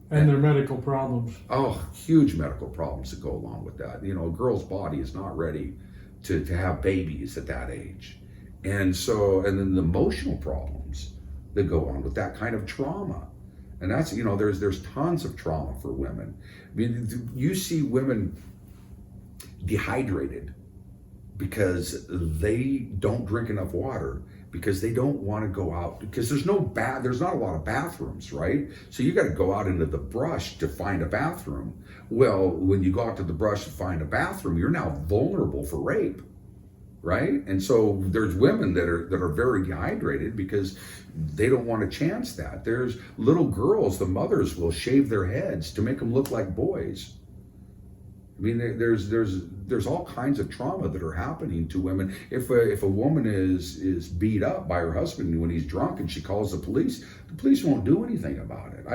And their medical problems. Oh, huge medical problems that go along with that. You know, a girl's body is not ready to have babies at that age. And so, and then the emotional problems that go on with that kind of trauma. And that's, you know, there's tons of trauma for women. I mean, you see women dehydrated because they don't drink enough water, because they don't want to go out, because there's not a lot of bathrooms, right? So you got to go out into the brush to find a bathroom. Well, when you go out to the brush to find a bathroom, you're now vulnerable for rape, right? And so there's women that are very dehydrated because they don't want to chance that. There's little girls, the mothers will shave their heads to make them look like boys. I mean, there's all kinds of trauma that are happening to women. If a woman is beat up by her husband when he's drunk and she calls the police won't do anything about it.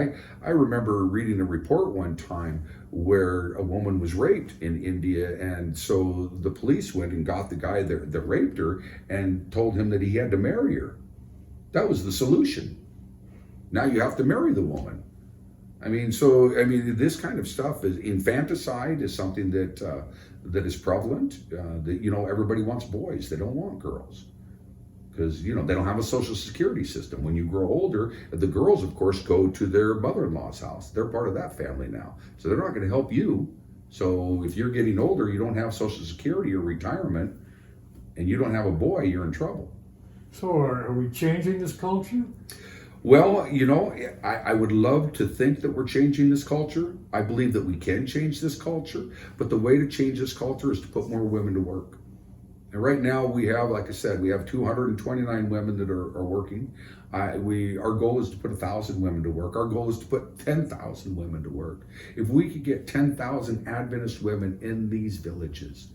I remember reading a report one time where a woman was raped in India, and so the police went and got the guy that raped her and told him that he had to marry her. That was the solution. Now you have to marry the woman. I mean, this kind of stuff is infanticide is something that is prevalent. That, you know, everybody wants boys; they don't want girls, because, you know, they don't have a social security system. When you grow older, the girls, of course, go to their mother-in-law's house. They're part of that family now, so they're not going to help you. So if you're getting older, you don't have social security or retirement, and you don't have a boy, you're in trouble. So are we changing this culture? Well, you know, I would love to think that we're changing this culture. I believe that we can change this culture, but the way to change this culture is to put more women to work. And right now we have, like I said, we have 229 women that are working. Our goal is to put 1,000 women to work. Our goal is to put 10,000 women to work. If we could get 10,000 Adventist women in these villages,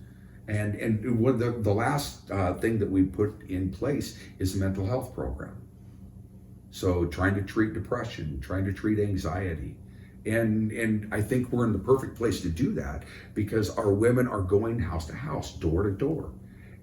and what the last thing that we put in place is a mental health program. So trying to treat depression, trying to treat anxiety. And I think we're in the perfect place to do that, because our women are going house to house, door to door.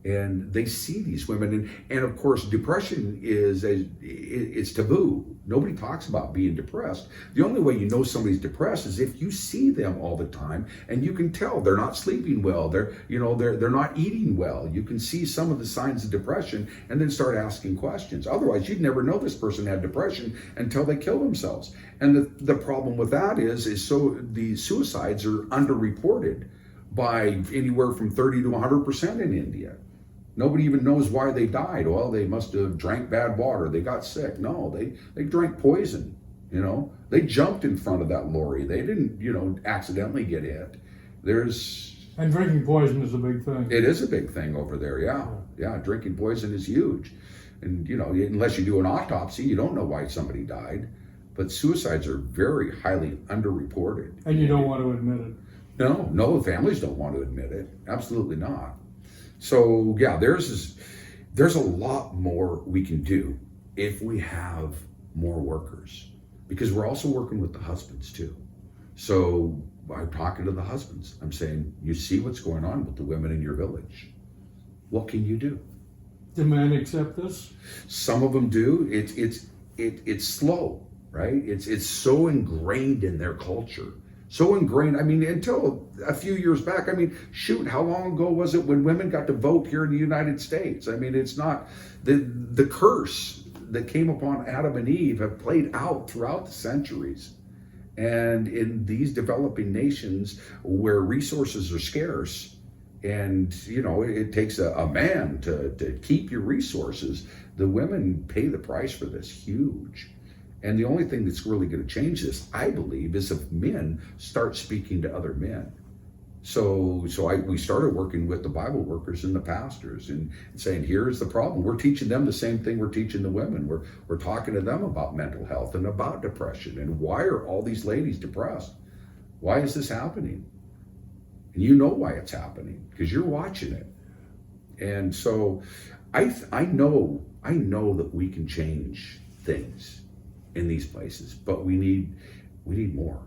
And they see these women, and of course, depression it's taboo. Nobody talks about being depressed. The only way you know somebody's depressed is if you see them all the time, and you can tell they're not sleeping well. They're not eating well. You can see some of the signs of depression, and then start asking questions. Otherwise, you'd never know this person had depression until they kill themselves. And the problem with that is so the suicides are underreported by anywhere from 30 to 100% in India. Nobody even knows why they died. Well, they must have drank bad water. They got sick. No, they drank poison. You know, they jumped in front of that lorry. They didn't, you know, accidentally get hit. And drinking poison is a big thing. It is a big thing over there. Yeah. Drinking poison is huge. And, you know, unless you do an autopsy, you don't know why somebody died. But suicides are very highly underreported. And you don't want to admit it. No, families don't want to admit it. Absolutely not. So yeah, there's a lot more we can do if we have more workers, because we're also working with the husbands too. So I'm talking to the husbands. I'm saying, you see what's going on with the women in your village. What can you do? Do men accept this? Some of them do. It's slow, right? It's so ingrained in their culture. So ingrained, I mean, until a few years back. I mean, shoot, how long ago was it when women got to vote here in the United States? I mean, it's not, the curse that came upon Adam and Eve have played out throughout the centuries. And in these developing nations where resources are scarce, and, you know, it takes a man to keep your resources, the women pay the price for this huge. And the only thing that's really going to change this, I believe, is if men start speaking to other men. So we started working with the Bible workers and the pastors and saying, here's the problem. We're teaching them the same thing we're teaching the women. We're talking to them about mental health and about depression, and why are all these ladies depressed? Why is this happening? And you know why it's happening, because you're watching it. And so I know that we can change things in these places, but we need more.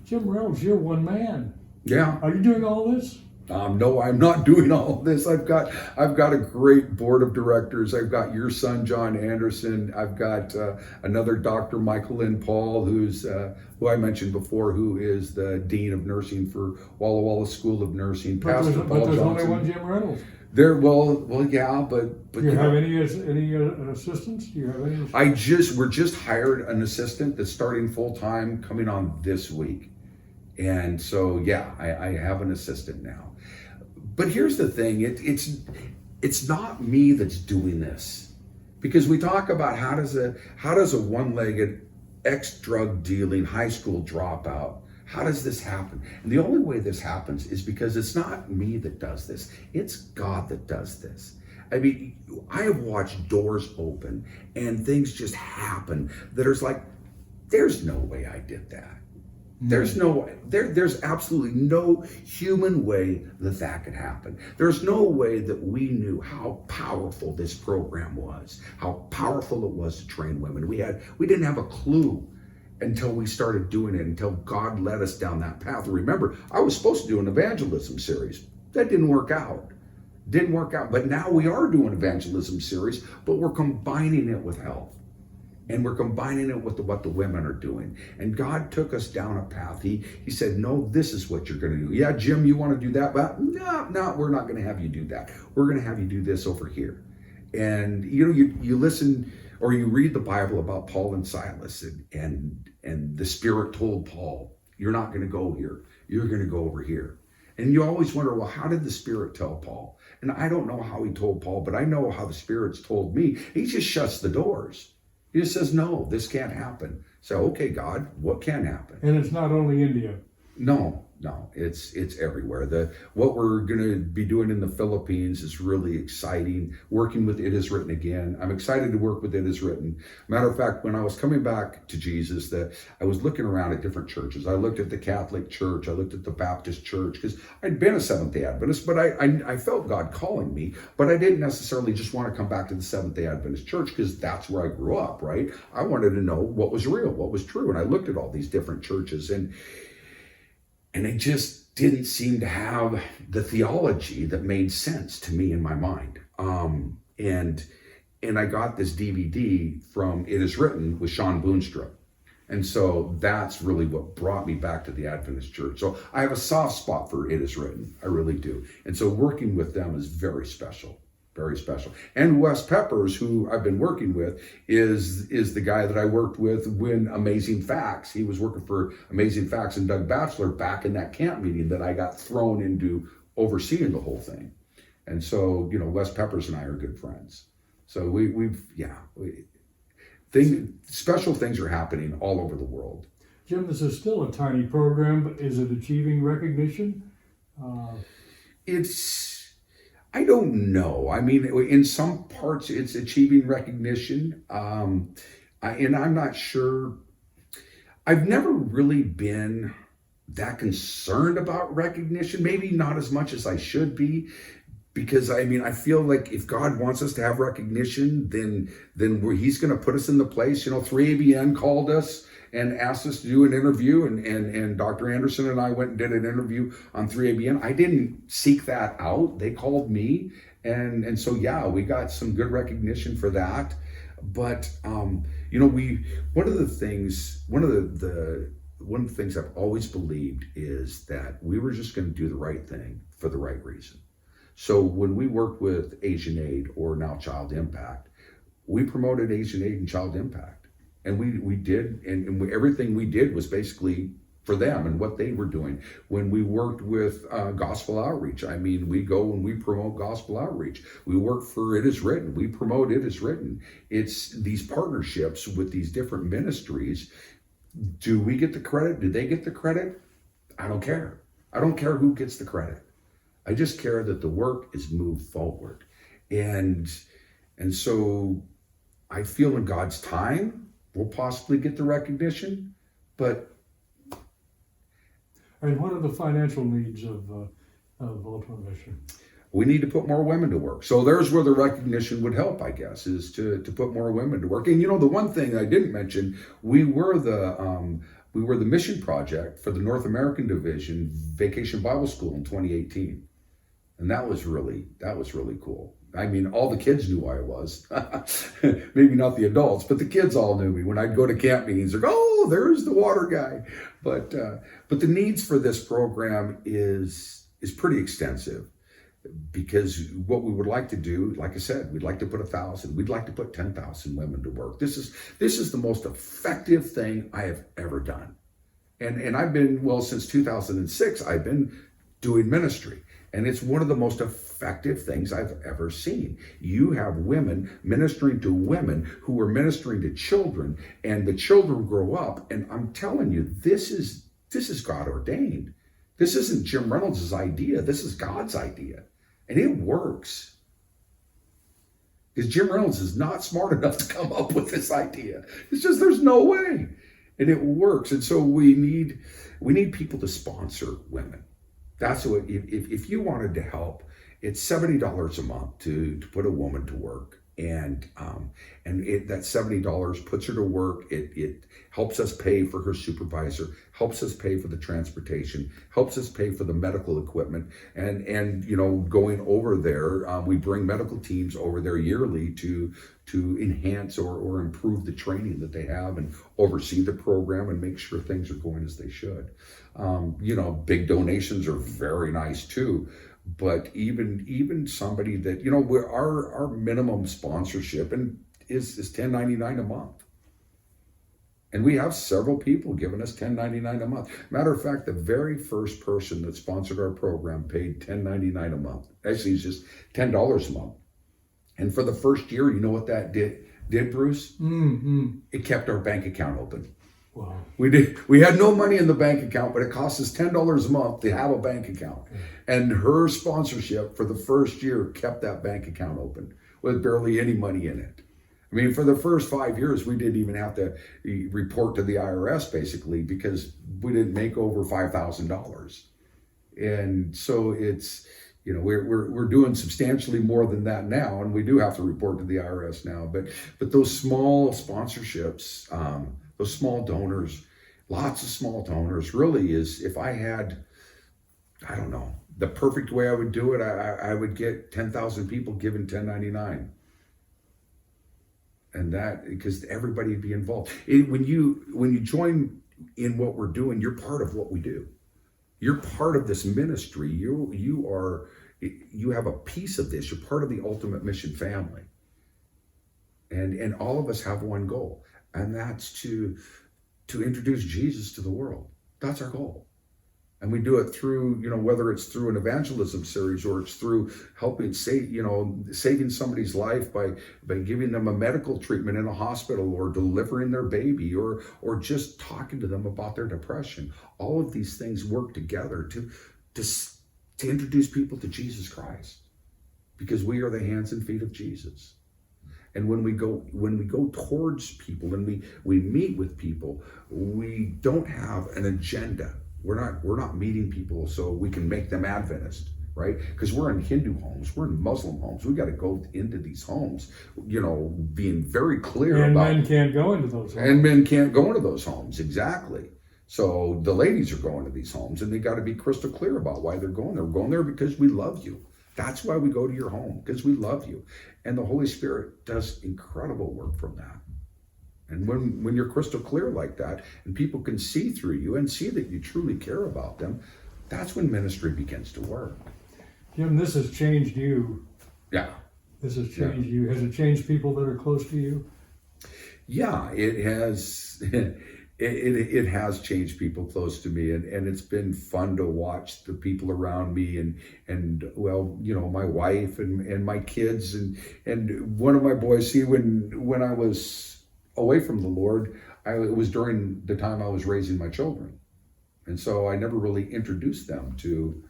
Jim Rose, you're one man. Yeah. Are you doing all this? No, I'm not doing all of this. I've got a great board of directors. I've got your son, John Anderson. I've got another Dr. Michael Lynn Paul, who I mentioned before, who is the Dean of Nursing for Walla Walla School of Nursing. Pastor Paul there's Johnson. only one Jim Reynolds. Yeah, but Do you have any assistants? Do you have any? We're just hired an assistant that's starting full time, coming on this week. And so, yeah, I have an assistant now. But here's the thing, it's not me that's doing this. Because we talk about how does a one-legged ex-drug dealing high school dropout, how does this happen? And the only way this happens is because it's not me that does this, it's God that does this. I mean, I have watched doors open and things just happen that are like, there's no way I did that. There's absolutely no human way that could happen. There's no way that we knew how powerful this program was, how powerful it was to train women. We didn't have a clue until we started doing it, until God led us down that path. Remember, I was supposed to do an evangelism series. That didn't work out. But now we are doing an evangelism series, but we're combining it with health. And we're combining it with what the women are doing. And God took us down a path. He said, no, this is what you're going to do. Yeah, Jim, you want to do that? But no, we're not going to have you do that. We're going to have you do this over here. And you listen or you read the Bible about Paul and Silas, and the Spirit told Paul, you're not going to go here. You're going to go over here. And you always wonder, well, how did the Spirit tell Paul? And I don't know how he told Paul, but I know how the Spirit's told me. He just shuts the doors. He just says, no, this can't happen. So, okay, God, what can happen? And it's not only India. No, it's everywhere. What we're going to be doing in the Philippines is really exciting. Working with It Is Written again. I'm excited to work with It Is Written. Matter of fact, when I was coming back to Jesus, I was looking around at different churches. I looked at the Catholic Church. I looked at the Baptist Church, because I'd been a Seventh-day Adventist, but I felt God calling me. But I didn't necessarily just want to come back to the Seventh-day Adventist Church, because that's where I grew up, right? I wanted to know what was real, what was true. And I looked at all these different churches, and they just didn't seem to have the theology that made sense to me in my mind. And I got this DVD from It Is Written with Sean Boonstra. And so that's really what brought me back to the Adventist Church. So I have a soft spot for It Is Written. I really do. And so working with them is very special. Very special. And Wes Peppers, who I've been working with, is the guy that I worked with when Amazing Facts. He was working for Amazing Facts and Doug Batchelor back in that camp meeting that I got thrown into overseeing the whole thing. And so, Wes Peppers and I are good friends. So special things are happening all over the world. Jim, this is still a tiny program, but is it achieving recognition? I don't know. I mean, in some parts it's achieving recognition. And I'm not sure. I've never really been that concerned about recognition, maybe not as much as I should be. Because I feel like if God wants us to have recognition, then he's going to put us in the place. 3ABN called us and asked us to do an interview, and Dr. Anderson and I went and did an interview on 3ABN. I didn't seek that out. They called me, and so we got some good recognition for that. But one of the things I've always believed is that we were just going to do the right thing for the right reason. So when we worked with Asian Aid, or now Child Impact, we promoted Asian Aid and Child Impact. And we did, and everything we did was basically for them and what they were doing. When we worked with gospel outreach, we go and we promote gospel outreach. We work for It Is Written. We promote It Is Written. It's these partnerships with these different ministries. Do we get the credit? Do they get the credit? I don't care. I don't care who gets the credit. I just care that the work is moved forward. And so I feel in God's time, we'll possibly get the recognition, but... And what are the financial needs of Ultimate Mission? We need to put more women to work. So there's where the recognition would help, I guess, is to put more women to work. And the one thing I didn't mention, we were the mission project for the North American Division Vacation Bible School in 2018. And that was really cool. I mean, all the kids knew who I was. Maybe not the adults, but the kids all knew me. When I'd go to camp meetings, they're like, oh, there's the water guy. But the needs for this program is pretty extensive, because what we would like to do, like I said, we'd like to put 1,000, we'd like to put 10,000 women to work. This is the most effective thing I have ever done. And I've been, well, since 2006, I've been doing ministry. And it's one of the most effective things I've ever seen. You have women ministering to women who are ministering to children, and the children grow up. And I'm telling you, this is God ordained. This isn't Jim Reynolds' idea. This is God's idea. And it works. Because Jim Reynolds is not smart enough to come up with this idea. It's just, there's no way. And it works. And so we need people to sponsor women. That's what, if you wanted to help, it's $70 a month to put a woman to work. And that $70 puts her to work. It helps us pay for her supervisor, helps us pay for the transportation, helps us pay for the medical equipment. And going over there, we bring medical teams over there yearly to enhance or improve the training that they have and oversee the program and make sure things are going as they should. Big donations are very nice too. But even somebody that, our minimum sponsorship is $10.99 a month. And we have several people giving us $10.99 a month. Matter of fact, the very first person that sponsored our program paid $10.99 a month. Actually, it's just $10 a month. And for the first year, you know what that did, Bruce? Mm-hmm. It kept our bank account open. Wow. We had no money in the bank account, but it cost us $10 a month to have a bank account. Okay. And her sponsorship for the first year kept that bank account open with barely any money in it. I mean, for the first 5 years, we didn't even have to report to the IRS, basically, because we didn't make over $5,000. And so it's, we're doing substantially more than that now, and we do have to report to the IRS now. But those small sponsorships, those small donors, lots of small donors, really is, if I had, I don't know, the perfect way I would do it, I would get 10,000 people giving $10.99. And that, because everybody would be involved. When you join in what we're doing, you're part of what we do. You're part of this ministry. You have a piece of this. You're part of the Ultimate Mission family. And all of us have one goal, and that's to introduce Jesus to the world. That's our goal. And we do it through, whether it's through an evangelism series or it's through helping saving somebody's life by giving them a medical treatment in a hospital, or delivering their baby, or just talking to them about their depression. All of these things work together to introduce people to Jesus Christ, because we are the hands and feet of Jesus. And when we go towards people and we meet with people, we don't have an agenda. We're not meeting people so we can make them Adventist, right? Because we're in Hindu homes, we're in Muslim homes. We got to go into these homes, being very clear about. And men can't go into those homes. And men can't go into those homes, exactly. So the ladies are going to these homes, and they got to be crystal clear about why they're going there. We're going there because we love you. That's why we go to your home, because we love you. And the Holy Spirit does incredible work from that. And when you're crystal clear like that, and people can see through you and see that you truly care about them, that's when ministry begins to work. Jim, this has changed you. Yeah. This has changed you. Has it changed people that are close to you? Yeah, it has. It has changed people close to me, and it's been fun to watch the people around me and my wife and my kids and one of my boys. See, when I was away from the Lord, it was during the time I was raising my children, and so I never really introduced them to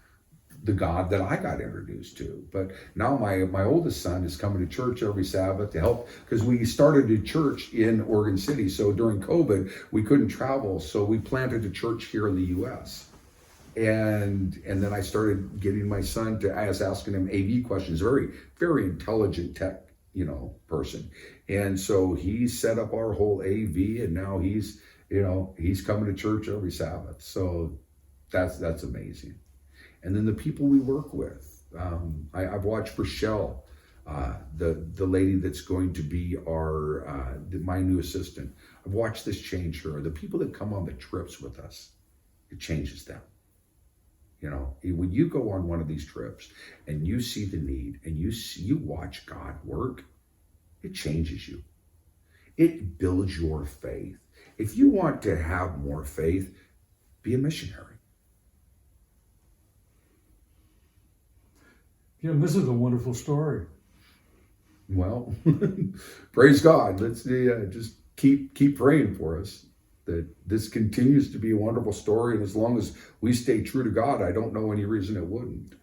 the God that I got introduced to. But now my oldest son is coming to church every Sabbath to help, because we started a church in Oregon City. So during COVID, we couldn't travel. So we planted a church here in the U.S. And then I started getting my son I was asking him AV questions, very, very intelligent tech, person. And so he set up our whole AV, and now he's coming to church every Sabbath. So that's amazing. And then the people we work with, I've watched Rochelle, the lady that's going to be my new assistant. I've watched this change her. The people that come on the trips with us, it changes them. You know, when you go on one of these trips and you see the need and you watch God work, it changes you. It builds your faith. If you want to have more faith, be a missionary. Jim, this is a wonderful story. Well, praise God. Let's just keep praying for us that this continues to be a wonderful story. And as long as we stay true to God, I don't know any reason it wouldn't.